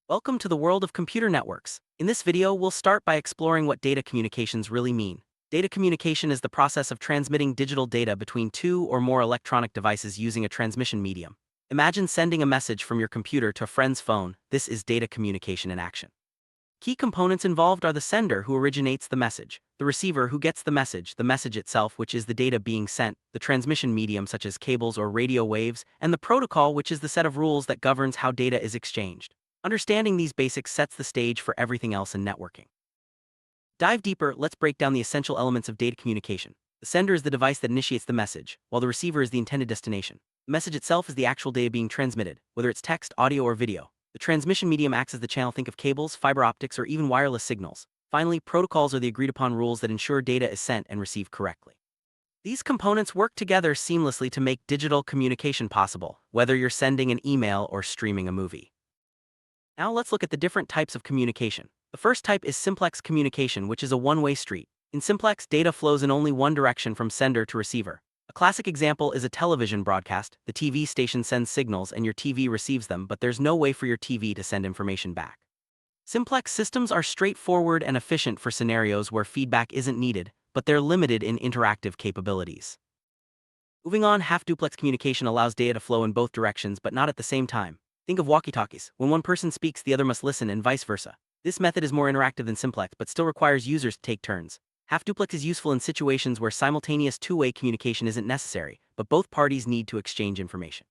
Welcome to the world of computer networks. In this video, we'll start by exploring what data communications really mean. Data communication is the process of transmitting digital data between two or more electronic devices using a transmission medium. Imagine sending a message from your computer to a friend's phone. This is data communication in action. Key components involved are the sender, who originates the message, the receiver, who gets the message itself, which is the data being sent, the transmission medium such as cables or radio waves, and the protocol, which is the set of rules that governs how data is exchanged. Understanding these basics sets the stage for everything else in networking. Dive deeper, let's break down the essential elements of data communication. The sender is the device that initiates the message, while the receiver is the intended destination. The message itself is the actual data being transmitted, whether it's text, audio, or video. The transmission medium acts as the channel. Think of cables, fiber optics, or even wireless signals. Finally, protocols are the agreed-upon rules that ensure data is sent and received correctly. These components work together seamlessly to make digital communication possible, whether you're sending an email or streaming a movie. Now let's look at the different types of communication. The first type is simplex communication, which is a one-way street. In simplex, data flows in only one direction from sender to receiver. A classic example is a television broadcast. The TV station sends signals and your TV receives them, but there's no way for your TV to send information back. Simplex systems are straightforward and efficient for scenarios where feedback isn't needed, but they're limited in interactive capabilities. Moving on, half-duplex communication allows data to flow in both directions, but not at the same time. Think of walkie-talkies. When one person speaks, the other must listen, and vice versa. This method is more interactive than simplex, but still requires users to take turns. Half-duplex is useful in situations where simultaneous two-way communication isn't necessary, but both parties need to exchange information.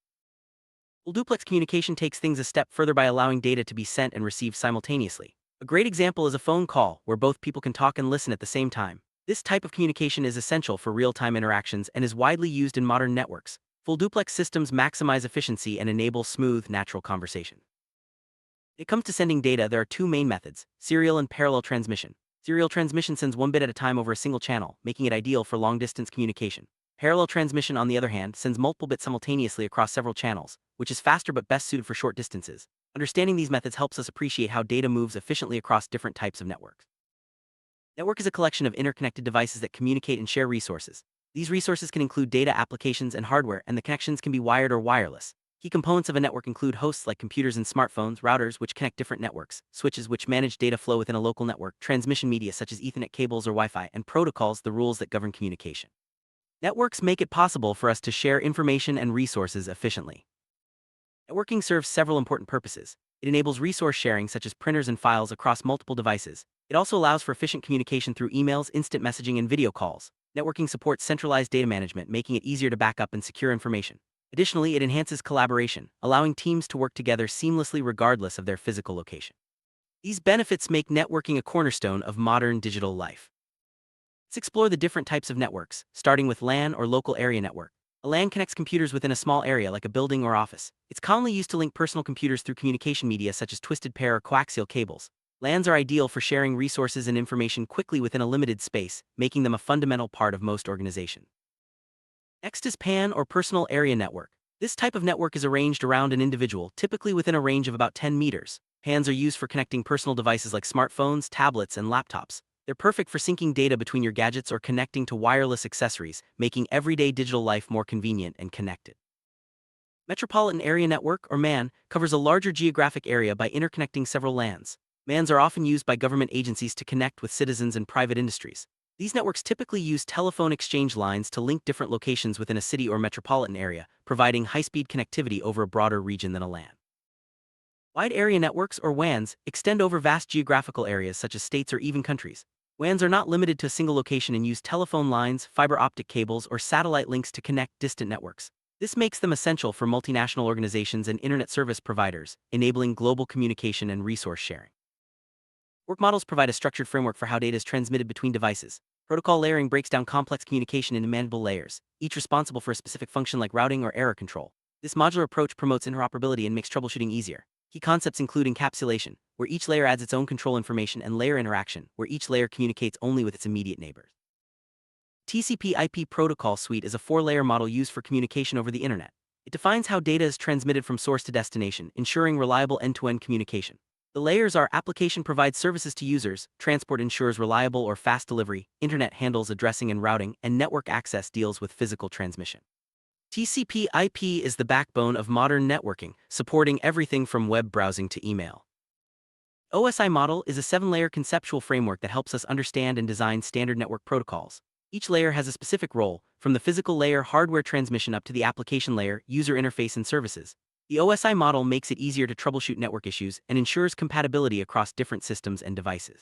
Full-duplex communication takes things a step further by allowing data to be sent and received simultaneously. A great example is a phone call, where both people can talk and listen at the same time. This type of communication is essential for real-time interactions and is widely used in modern networks. Full-duplex systems maximize efficiency and enable smooth, natural conversation. When it comes to sending data, there are two main methods: serial and parallel transmission. Serial transmission sends one bit at a time over a single channel, making it ideal for long-distance communication. Parallel transmission, on the other hand, sends multiple bits simultaneously across several channels, which is faster but best suited for short distances. Understanding these methods helps us appreciate how data moves efficiently across different types of networks. Network is a collection of interconnected devices that communicate and share resources. These resources can include data, applications, and hardware, and the connections can be wired or wireless. Key components of a network include hosts like computers and smartphones, routers which connect different networks, switches which manage data flow within a local network, transmission media such as Ethernet cables or Wi-Fi, and protocols, the rules that govern communication. Networks make it possible for us to share information and resources efficiently. Networking serves several important purposes. It enables resource sharing such as printers and files across multiple devices. It also allows for efficient communication through emails, instant messaging, and video calls. Networking supports centralized data management, making it easier to back up and secure information. Additionally, it enhances collaboration, allowing teams to work together seamlessly regardless of their physical location. These benefits make networking a cornerstone of modern digital life. Let's explore the different types of networks, starting with LAN or local area network. A LAN connects computers within a small area like a building or office. It's commonly used to link personal computers through communication media such as twisted pair or coaxial cables. LANs are ideal for sharing resources and information quickly within a limited space, making them a fundamental part of most organizations. Next is PAN or personal area network. This type of network is arranged around an individual, typically within a range of about 10 meters. PANs are used for connecting personal devices like smartphones, tablets, and laptops. They're perfect for syncing data between your gadgets or connecting to wireless accessories, making everyday digital life more convenient and connected. Metropolitan Area Network, or MAN, covers a larger geographic area by interconnecting several LANs. MANs are often used by government agencies to connect with citizens and private industries. These networks typically use telephone exchange lines to link different locations within a city or metropolitan area, providing high-speed connectivity over a broader region than a LAN. Wide area networks, or WANs, extend over vast geographical areas such as states or even countries. WANs are not limited to a single location and use telephone lines, fiber optic cables, or satellite links to connect distant networks. This makes them essential for multinational organizations and internet service providers, enabling global communication and resource sharing. Work models provide a structured framework for how data is transmitted between devices. Protocol layering breaks down complex communication into manageable layers, each responsible for a specific function like routing or error control. This modular approach promotes interoperability and makes troubleshooting easier. Key concepts include encapsulation, where each layer adds its own control information, and layer interaction, where each layer communicates only with its immediate neighbors. TCP/IP protocol suite is a four-layer model used for communication over the internet. It defines how data is transmitted from source to destination, ensuring reliable end-to-end communication. The layers are: application provides services to users, transport ensures reliable or fast delivery, internet handles addressing and routing, and network access deals with physical transmission. TCP/IP is the backbone of modern networking, supporting everything from web browsing to email. OSI model is a 7-layer conceptual framework that helps us understand and design standard network protocols. Each layer has a specific role, from the physical layer hardware transmission up to the application layer user interface and services. The OSI model makes it easier to troubleshoot network issues and ensures compatibility across different systems and devices.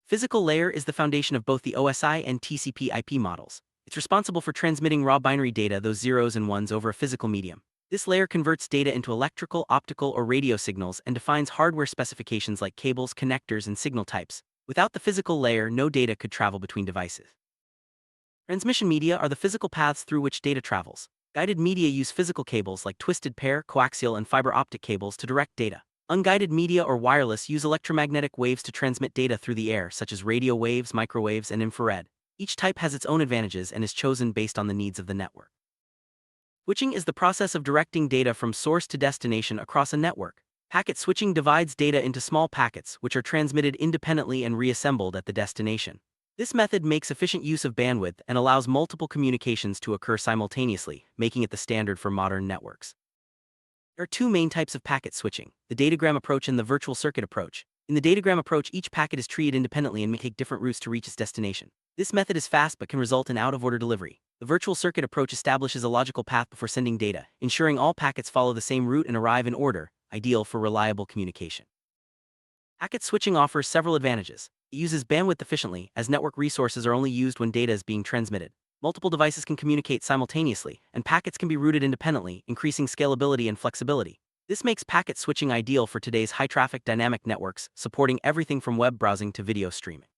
Physical layer is the foundation of both the OSI and TCP/IP models. It's responsible for transmitting raw binary data, those zeros and ones, over a physical medium. This layer converts data into electrical, optical, or radio signals and defines hardware specifications like cables, connectors, and signal types. Without the physical layer, no data could travel between devices. Transmission media are the physical paths through which data travels. Guided media use physical cables like twisted pair, coaxial, and fiber optic cables to direct data. Unguided media or wireless use electromagnetic waves to transmit data through the air, such as radio waves, microwaves, and infrared. Each type has its own advantages and is chosen based on the needs of the network. Switching is the process of directing data from source to destination across a network. Packet switching divides data into small packets, which are transmitted independently and reassembled at the destination. This method makes efficient use of bandwidth and allows multiple communications to occur simultaneously, making it the standard for modern networks. There are two main types of packet switching: the datagram approach and the virtual circuit approach. In the datagram approach, each packet is treated independently and may take different routes to reach its destination. This method is fast but can result in out-of-order delivery. The virtual circuit approach establishes a logical path before sending data, ensuring all packets follow the same route and arrive in order, ideal for reliable communication. Packet switching offers several advantages. It uses bandwidth efficiently, as network resources are only used when data is being transmitted. Multiple devices can communicate simultaneously, and packets can be routed independently, increasing scalability and flexibility. This makes packet switching ideal for today's high-traffic dynamic networks, supporting everything from web browsing to video streaming.